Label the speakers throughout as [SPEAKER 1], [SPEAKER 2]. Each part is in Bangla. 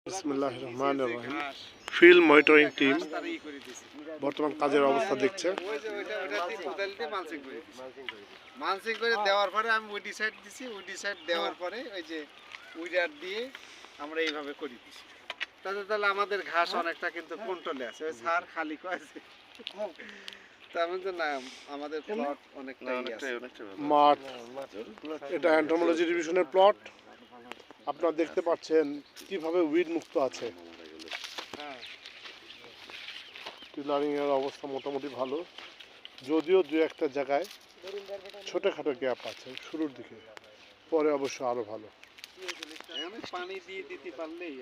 [SPEAKER 1] বিসমিল্লাহির রহমানির রহিম। ফিল্ড মনিটরিং টিম বর্তমান কাজের অবস্থা দেখছে।
[SPEAKER 2] মানসিং করে দেওয়ার পরে আমি উইডি সাইড দিছি, উইডি সাইড দেওয়ার পরে ওই যে উইডার দিয়ে আমরা এইভাবে করে দিছি। তাহলে আমাদের ঘাস অনেকটা কিন্তু কন্ট্রোলে আছে। ওই সার খালি কয়েছে তেমন তো না, আমাদের প্লট অনেকটাই আছে।
[SPEAKER 1] মাঠ, এটা এন্টোমোলজি ডিভিশনের প্লট। আপনারা দেখতে পাচ্ছেন কিভাবে উইড মুক্ত আছে। টিলারিং এর অবস্থা মোটামুটি ভালো, যদিও দু একটা জায়গায় ছোটখাটো গ্যাপ আছে শুরুর দিকে, পরে অবশ্য আরো ভালো।
[SPEAKER 2] পানি দিয়ে দিতে পারলেই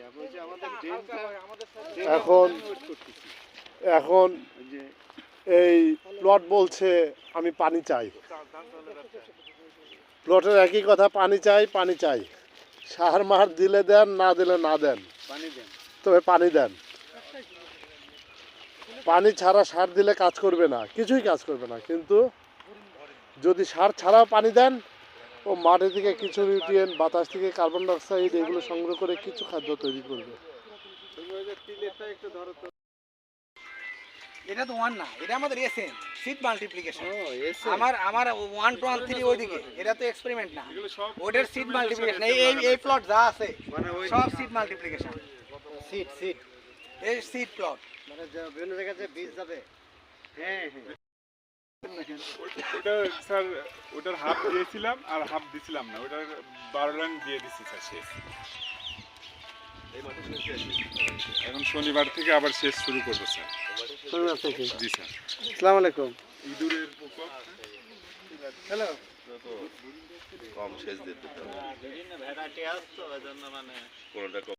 [SPEAKER 1] এখন এই প্লট বলছে আমি পানি চাই। প্লটের একই কথা, পানি চাই পানি চাই। সার মার দিলে দেন, না দিলে না দেন, তবে পানি দেন। পানি ছাড়া সার দিলে কাজ করবে না, কিছুই কাজ করবে না। কিন্তু যদি সার ছাড়াও পানি দেন, ও মাটি থেকে কিছু নিউট্রিয়েন্ট, বাতাস থেকে কার্বন ডাইঅক্সাইড এগুলো সংগ্রহ করে কিছু খাদ্য তৈরি করবে।
[SPEAKER 3] এটা তো ওয়ান না, এটা আমাদের এসএন সিড মাল্টিপ্লিকেশন। আমার 1 2 3 ওইদিকে, এটা তো এক্সপেরিমেন্ট না, ওটার সিড মাল্টিপ্লিকেশন। এই প্লট যা আছে সব সিড মাল্টিপ্লিকেশন। সিড এই সিড প্লট
[SPEAKER 2] মানে বিভিন্ন জায়গায় বীজ যাবে। হ্যাঁ হ্যাঁ,
[SPEAKER 4] ওটা স্যার ওটার হাফ দিয়েছিলাম আর হাফ দিছিলাম না, ওটার 12 রান দিয়ে দিচ্ছি স্যার শেষ। এখন শনিবার থেকে আবার শেষ শুরু করবো স্যার।
[SPEAKER 2] শনিবার থেকে?
[SPEAKER 4] জি স্যার।
[SPEAKER 2] আসসালামু আলাইকুম।
[SPEAKER 4] ইঁদুরের প্রকোপ
[SPEAKER 2] হ্যালো,
[SPEAKER 5] কম সেচ দিতে হবে, বিভিন্ন ভ্যারাইটি আসতো, ওই জন্য মানে কোনোটা